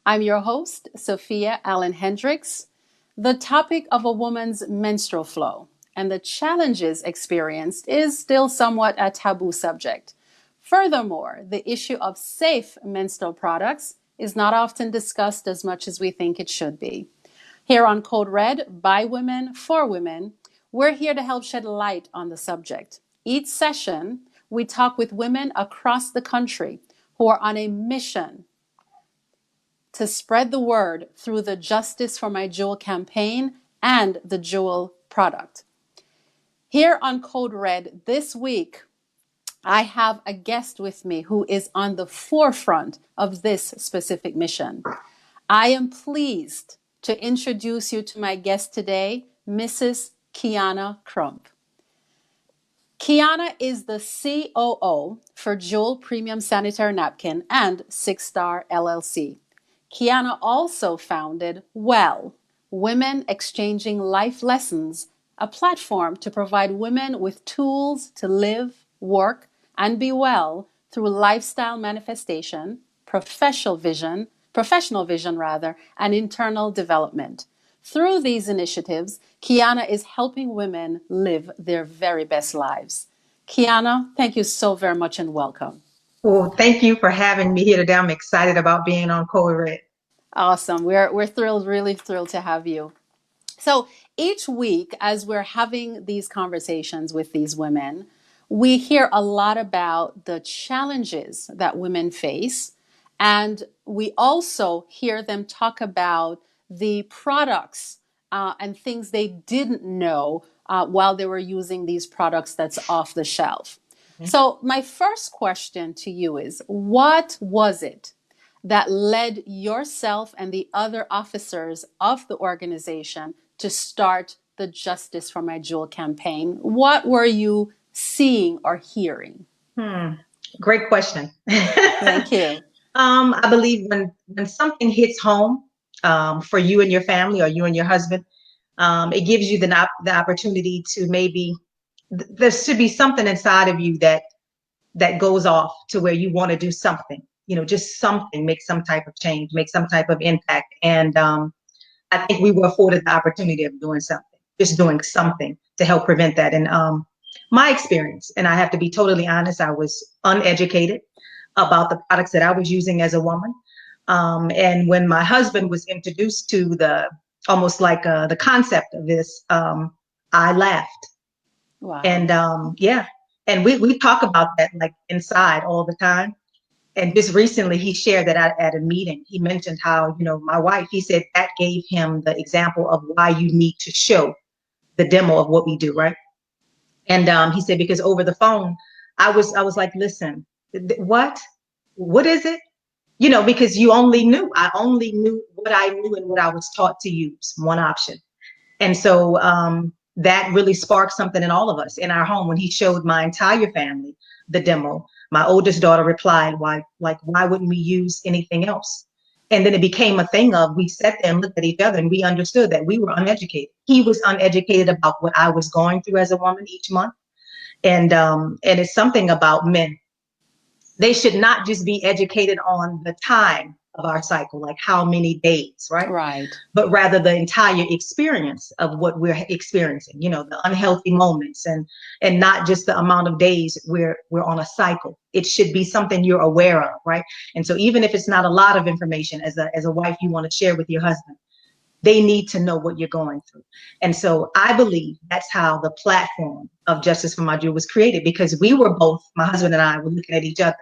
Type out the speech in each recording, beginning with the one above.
I'm your host, Sophia Allen Hendricks. The topic of a woman's menstrual flow and the challenges experienced is still somewhat a taboo subject. Furthermore, the issue of safe menstrual products is not often discussed as much as we think it should be. Here on Code Red, by women, for women, we're here to help shed light on the subject. Each session, we talk with women across the country who are on a mission to spread the word through the Justice for My Jewel campaign and the Jewel product. Here on Code Red this week, I have a guest with me who is on the forefront of this specific mission. I am pleased to introduce you to my guest today, Mrs. Qiana Crump. Qiana is the COO for Jewel Premium Sanitary Napkin and Six Star LLC. Qiana also founded Well, Women Exchanging Life Lessons, a platform to provide women with tools to live, work, and be well through lifestyle manifestation, professional vision, and internal development. Through these initiatives, Qiana is helping women live their very best lives. Qiana, thank you so very much and welcome. Well, thank you for having me here today. I'm excited about being on Code Red. Awesome. We're thrilled, really thrilled to have you. So each week, as we're having these conversations with these women, we hear a lot about the challenges that women face. And we also hear them talk about the products and things they didn't know while they were using these products that's off the shelf. So my first question to you is, what was it that led yourself and the other officers of the organization to start the Justice for My Jewel campaign? What were you seeing or hearing? Great question. Thank you. I believe when something hits home for you and your family or you and your husband, it gives you the opportunity to maybe there should be something inside of you that goes off to where you want to do something, just something, make some type of change, make some type of impact. And I think we were afforded the opportunity of doing something, just doing something to help prevent that. And my experience, and I have to be totally honest, I was uneducated about the products that I was using as a woman. And when my husband was introduced to almost like the concept of this, I laughed. Wow. And yeah, and we talk about that like inside all the time. And just recently he shared that at a meeting, he mentioned how, my wife, he said that gave him the example of why you need to show the demo of what we do, right? And he said, because over the phone, I was like, listen, what is it? Because I only knew what I knew and what I was taught to use, one option. And so that really sparked something in all of us in our home. When he showed my entire family the demo, my oldest daughter replied, why wouldn't we use anything else? And then it became a thing of, we sat there and looked at each other and we understood that we were uneducated. He was uneducated about what I was going through as a woman each month. And it's something about men. They should not just be educated on the time of our cycle, like how many days, right? Right. But rather the entire experience of what we're experiencing, the unhealthy moments and not just the amount of days we're on a cycle. It should be something you're aware of, right? And so even if it's not a lot of information as a wife you want to share with your husband, they need to know what you're going through. And so I believe that's how the platform of Justice for My Jewel was created, because we were both, my husband and I were looking at each other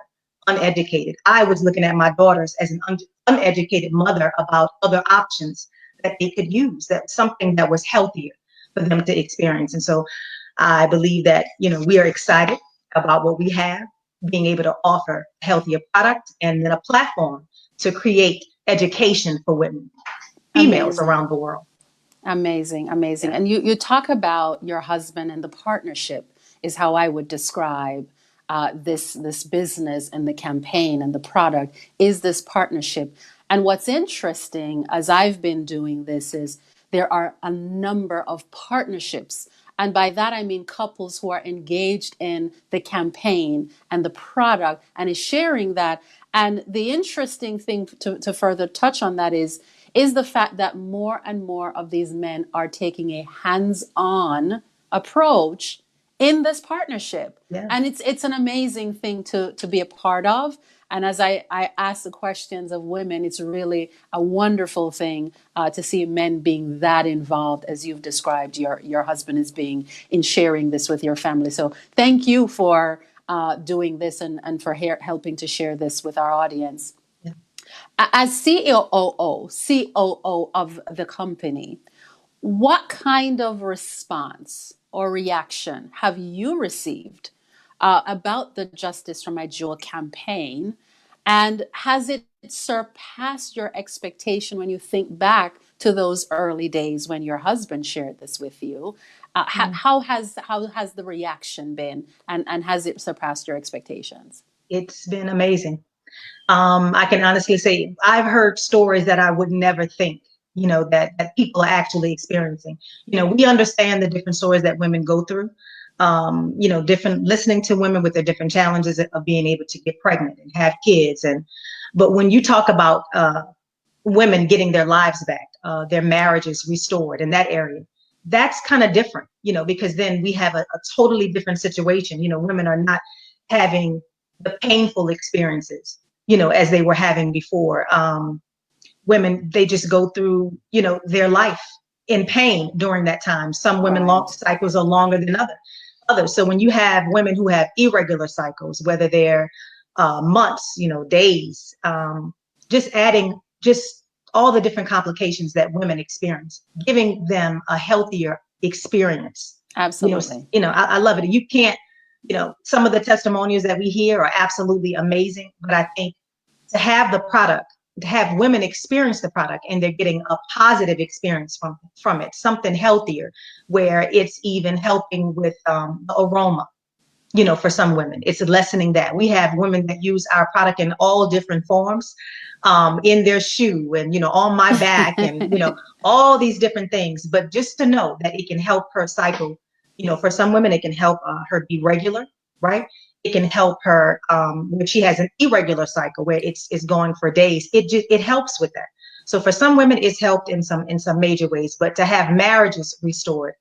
uneducated. I was looking at my daughters as an uneducated mother about other options that they could use, that something that was healthier for them to experience. And so I believe that, we are excited about what we have, being able to offer a healthier product and then a platform to create education for women, females around the world. Amazing. Yeah. And you talk about your husband, and the partnership is how I would describe this business and the campaign and the product is this partnership. And what's interesting as I've been doing this is there are a number of partnerships And by that, I mean couples who are engaged in the campaign and the product and is sharing that. And the interesting thing to further touch on that is the fact that more and more of these men are taking a hands-on approach in this partnership. Yeah. And it's an amazing thing to be a part of. And as I ask the questions of women, it's really a wonderful thing to see men being that involved as you've described your husband as being in sharing this with your family. So thank you for doing this and for helping to share this with our audience. Yeah. As COO of the company, what kind of response or reaction have you received about the Justice for My Jewel campaign? And has it surpassed your expectation when you think back to those early days when your husband shared this with you? How has the reaction been, and has it surpassed your expectations? It's been amazing. I can honestly say I've heard stories that I would never think, that people are actually experiencing. We understand the different stories that women go through, different, listening to women with their different challenges of being able to get pregnant and have kids. But when you talk about women getting their lives back, their marriages restored in that area, that's kind of different, because then we have a totally different situation. Women are not having the painful experiences, as they were having before. Women, they just go through, their life in pain during that time. Some women long Right. cycles are longer than others. So when you have women who have irregular cycles, whether they're months, days, just adding just all the different complications that women experience, giving them a healthier experience. Absolutely. I love it. You can't, some of the testimonials that we hear are absolutely amazing, but I think to have the product, to have women experience the product and they're getting a positive experience from it, something healthier, where it's even helping with the aroma. For some women, it's lessening that. We have women that use our product in all different forms, in their shoe and, on my back and, all these different things. But just to know that it can help her cycle, for some women, it can help her be regular, right? It can help her when she has an irregular cycle where it's going for days. It helps with that. So for some women, it's helped in some major ways. But to have marriages restored,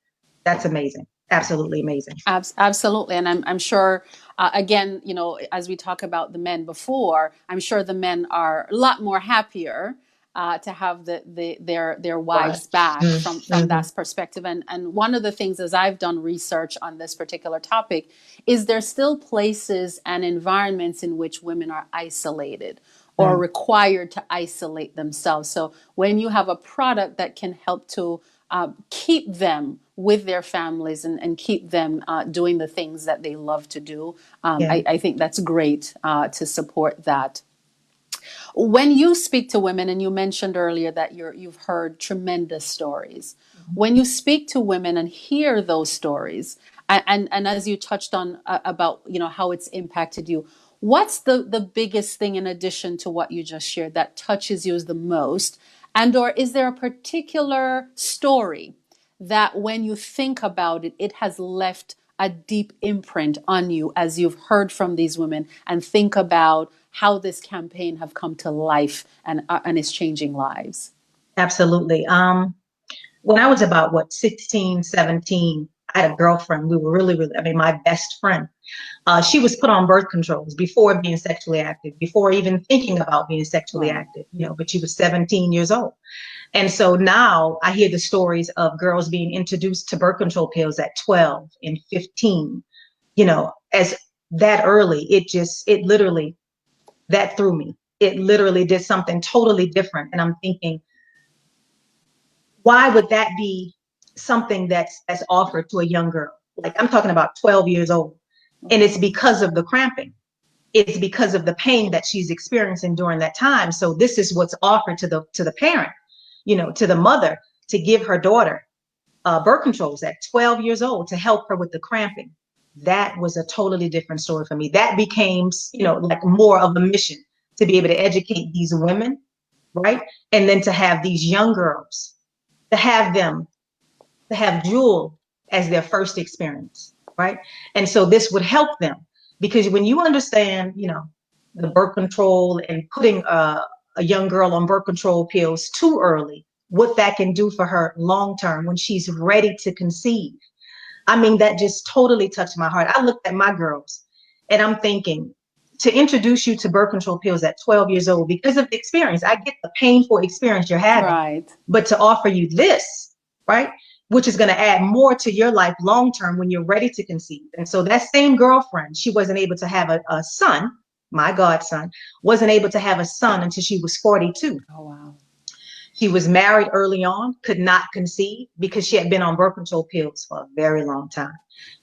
that's amazing. Absolutely amazing. Absolutely. And I'm sure, again, as we talk about the men before, I'm sure the men are a lot more happier to have their Right. wives back from Mm-hmm. that perspective. And one of the things, as I've done research on this particular topic, is there still places and environments in which women are isolated or required to isolate themselves. So when you have a product that can help to keep them with their families and keep them doing the things that they love to do, Yeah. I think that's great to support that. When you speak to women, and you mentioned earlier that you've heard tremendous stories, when you speak to women and hear those stories, and as you touched on about how it's impacted you, what's the biggest thing in addition to what you just shared that touches you the most? And or is there a particular story that when you think about it, it has left a deep imprint on you as you've heard from these women and think about how this campaign have come to life and is changing lives? Absolutely. When I was about 16, 17, I had a girlfriend. We were really, I mean, my best friend. She was put on birth controls before being sexually active, before even thinking about being sexually Wow. active, but she was 17 years old. And so now I hear the stories of girls being introduced to birth control pills at 12 and 15, as that early. It literally, that threw me. It literally did something totally different. And I'm thinking, why would that be something that's offered to a young girl? Like, I'm talking about 12 years old. And it's because of the cramping. It's because of the pain that she's experiencing during that time. So this is what's offered to the parent, to the mother, to give her daughter birth controls at 12 years old to help her with the cramping. That was a totally different story for me. That became, like more of a mission to be able to educate these women, right? And then to have these young girls, to have them, to have Jewel as their first experience, right? And so this would help them, because when you understand, the birth control and putting a young girl on birth control pills too early, what that can do for her long term when she's ready to conceive. I mean, that just totally touched my heart. I looked at my girls and I'm thinking, to introduce you to birth control pills at 12 years old, because of the experience, I get the painful experience you're having, Right. but to offer you this, right, which is going to add more to your life long term when you're ready to conceive. And so that same girlfriend, she wasn't able to have a son, my godson, wasn't able to have a son until she was 42. Oh, wow. She was married early on, could not conceive because she had been on birth control pills for a very long time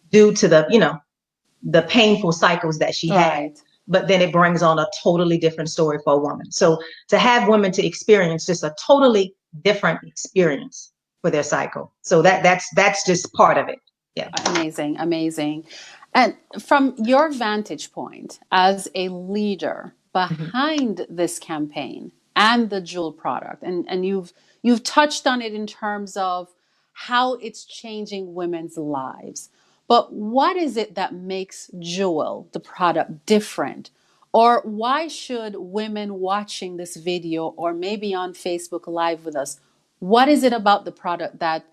due to the painful cycles that she had. Right. But then it brings on a totally different story for a woman. So to have women to experience just a totally different experience for their cycle. So that's just part of it. Yeah. Amazing, amazing. And from your vantage point as a leader Mhm. behind this campaign and the Jewel product, and you've touched on it in terms of how it's changing women's lives. But what is it that makes Jewel, the product, different? Or why should women watching this video or maybe on Facebook Live with us, what is it about the product that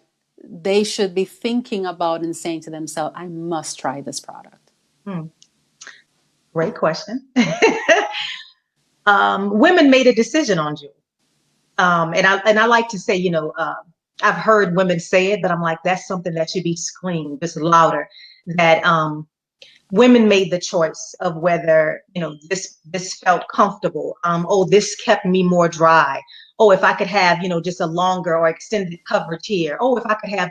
they should be thinking about and saying to themselves, I must try this product? Great question. Women made a decision on Jewel. And I like to say, I've heard women say it, but I'm like, that's something that should be screamed just louder, that women made the choice of whether, this felt comfortable. Oh, this kept me more dry. Oh, if I could have, just a longer or extended coverage here. Oh, if I could have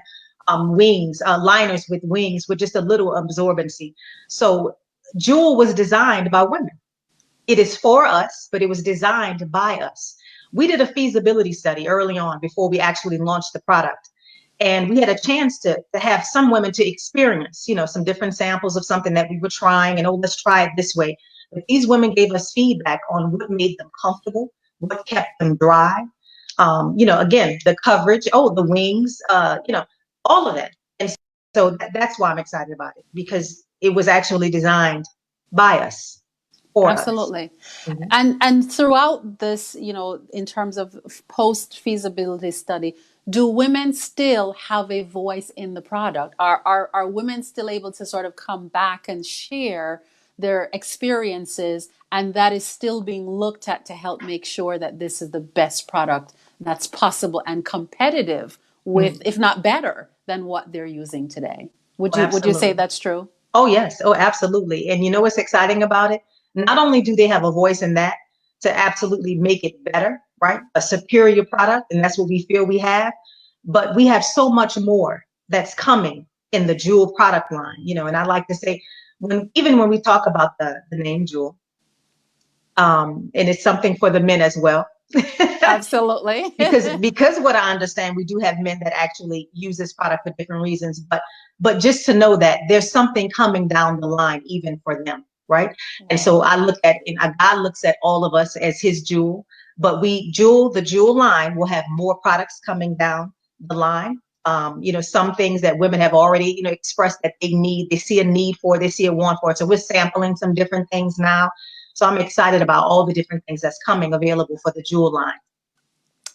wings, liners with wings with just a little absorbency. So Jewel was designed by women. It is for us, but it was designed by us. We did a feasibility study early on before we actually launched the product. And we had a chance to have some women to experience, some different samples of something that we were trying, and, oh, let's try it this way. But these women gave us feedback on what made them comfortable, what kept them dry. Again, the coverage, oh, the wings, all of that. And so that's why I'm excited about it, because it was actually designed by us, for us. Absolutely. Mhm. And throughout this, in terms of post feasibility study, do women still have a voice in the product? Are women still able to sort of come back and share their experiences, and that is still being looked at to help make sure that this is the best product that's possible and competitive with, Mm. if not better than what they're using today? Oh, Would you say absolutely. that's true? Oh, yes. Oh, absolutely. And you know what's exciting about it? Not only do they have a voice in that to absolutely make it better, right? A superior product, and that's what we feel we have, but we have so much more that's coming in the Jewel product line, and I like to say, even when we talk about the name Jewel, and it's something for the men as well. Absolutely. because what I understand, we do have men that actually use this product for different reasons, but just to know that there's something coming down the line even for them, right? And so I look at, and God looks at all of us as his jewel, but the Jewel line will have more products coming down the line. Some things that women have already, expressed that they need, they see a need for, they see a want for it. So we're sampling some different things now. So I'm excited about all the different things that's coming available for the Jewel line.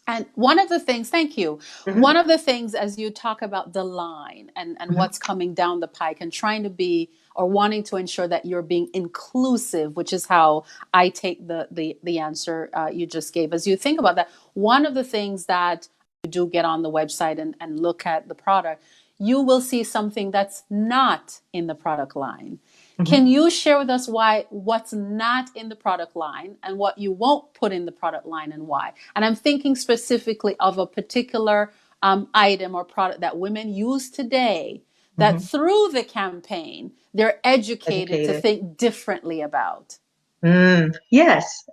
And one of the things, thank you. Mm-hmm. One of the things, as you talk about the line and Mm-hmm. what's coming down the pike and trying to be or wanting to ensure that you're being inclusive, which is how I take the answer you just gave. As you think about that, one of the things that you do get on the website and look at the product, you will see something that's not in the product line. Mm-hmm. Can you share with us what's not in the product line and what you won't put in the product line and why? And I'm thinking specifically of a particular item or product that women use today that Mm-hmm. through the campaign, they're educated to Educated. think differently about. Yes.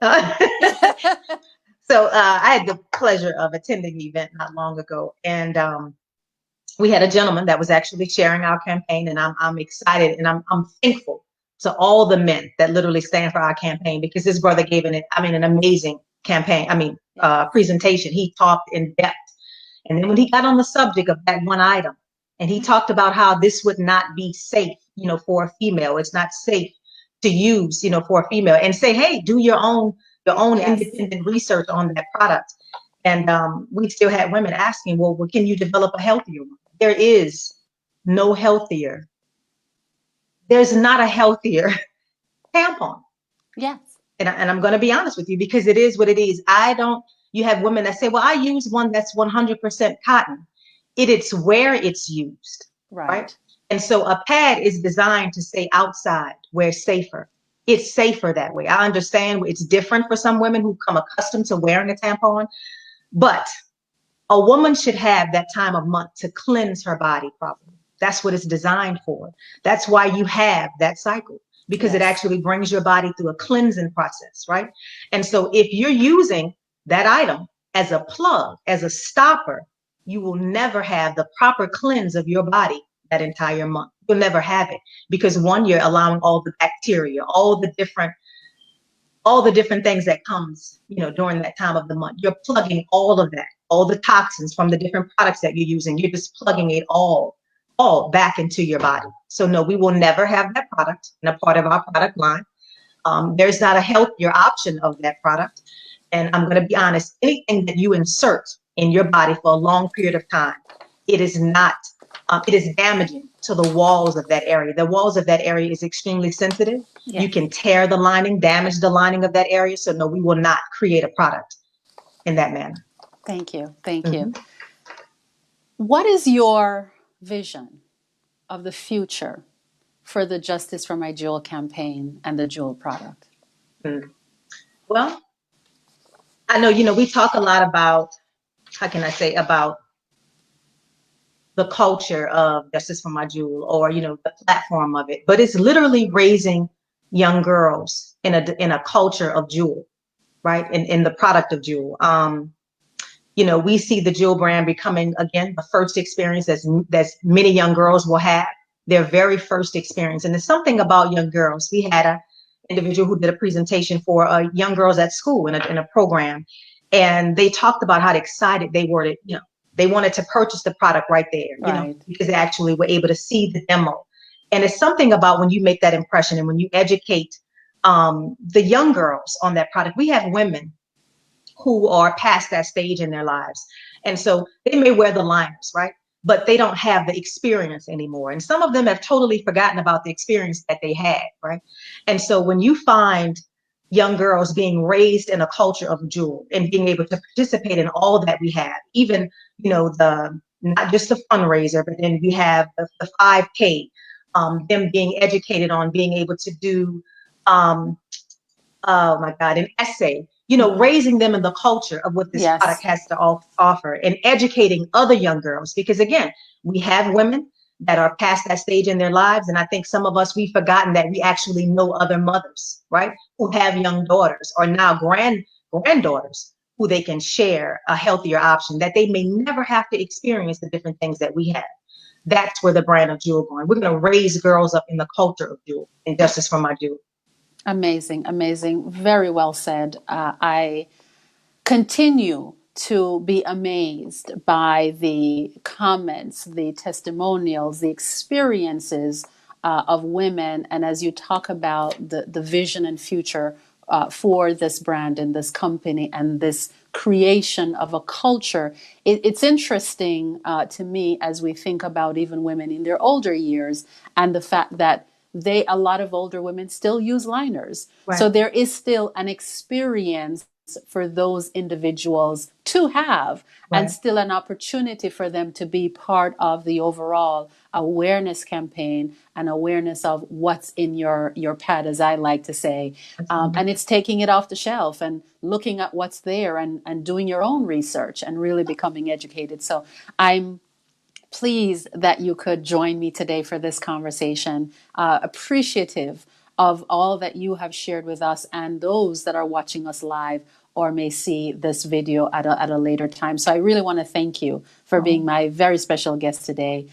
So I had the pleasure of attending the event not long ago, and we had a gentleman that was actually sharing our campaign, and I'm excited, and I'm thankful to all the men that literally stand for our campaign, because this brother gave an amazing campaign. Presentation. He talked in depth, and then when he got on the subject of that one item, And he talked about how this would not be safe, for a female. It's not safe to use, for a female, and say, hey, do your own Yes. independent research on that product. And we still had women asking, well, can you develop a healthier one? There is no healthier. There's not a healthier tampon. Yes. And I'm going to be honest with you, because it is what it is. You have women that say, well, I use one that's 100% cotton. It's where it's used, right? Right. And so a pad is designed to stay outside where it's safer. It's safer that way. I understand it's different for some women who come accustomed to wearing a tampon, but a woman should have that time of month to cleanse her body properly. That's what it's designed for. That's why you have that cycle, because it Yes. actually brings your body through a cleansing process, right? And so if you're using that item as a plug, as a stopper, you will never have the proper cleanse of your body that entire month. You'll never have it, because one, you're allowing all the bacteria, all the different things that comes, during that time of the month. You're plugging all of that, all the toxins from the different products that you're using. You're just plugging it all back into your body. So no, we will never have that product in a part of our product line. There's not a healthier option of that product. And I'm going to be honest, anything that you insert in your body for a long period of time, it is not, it is damaging to the walls of that area. The walls of that area is extremely sensitive. You Yes. can tear the lining, damage the lining of that area. So no, we will not create a product in that manner. Thank you. Thank you. Mm-hmm. What is your vision of the future for the Justice for My Jewel campaign and the Jewel product? Mm. Well, I know, we talk a lot about, how can I say, about the culture of Justice for My Jewel, or, the platform of it, but it's literally raising young girls in a culture of jewel, right? In the product of jewel. We see the jewel brand becoming, again, the first experience that's many young girls will have, their very first experience. And there's something about young girls. We had a individual who did a presentation for young girls at school in a program, and they talked about how excited they were to, they wanted to purchase the product right there, Right. because they actually were able to see the demo. And it's something about when you make that impression and when you educate the young girls on that product. We have women who are past that stage in their lives. And so they may wear the liners, right? But they don't have the experience anymore. And some of them have totally forgotten about the experience that they had, right? And so when you find young girls being raised in a culture of jewel and being able to participate in all that we have, even, the not just the fundraiser, but then we have the 5K, them being educated on being able to do, oh my God, an essay, raising them in the culture of what this product Yes. has to offer, and educating other young girls. Because again, we have women that are past that stage in their lives. And I think some of us, we've forgotten that we actually know other mothers, right? Who have young daughters, or now granddaughters, who they can share a healthier option, that they may never have to experience the different things that we have. That's where the brand of Jewel going. We're going to raise girls up in the culture of Jewel and Justice for My Jewel. Amazing. Amazing. Very well said. I continue to be amazed by the comments, the testimonials, the experiences of women. And as you talk about the vision and future for this brand and this company and this creation of a culture, it's interesting to me as we think about even women in their older years and the fact that a lot of older women still use liners. Right. So there is still an experience for those individuals to have, and Right. still an opportunity for them to be part of the overall awareness campaign and awareness of what's in your pad, as I like to say. And it's taking it off the shelf and looking at what's there, and doing your own research and really becoming educated. So I'm pleased that you could join me today for this conversation. Appreciative of all that you have shared with us and those that are watching us live or may see this video at a later time. So I really want to thank you for being my very special guest today.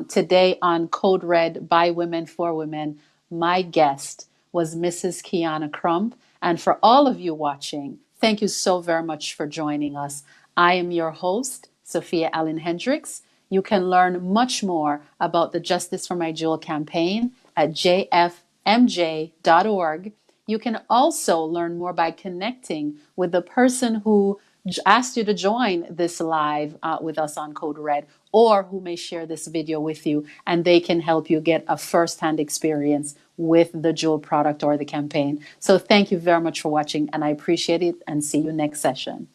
Today on Code Red by Women for Women, my guest was Mrs. Qiana Crump. And for all of you watching, thank you so very much for joining us. I am your host, Sophia Allen Hendricks. You can learn much more about the Justice for My Jewel campaign at jfmj.org. You can also learn more by connecting with the person who asked you to join this live with us on Code Red, or who may share this video with you, and they can help you get a first-hand experience with the Jewel product or the campaign. So thank you very much for watching, and I appreciate it, and see you next session.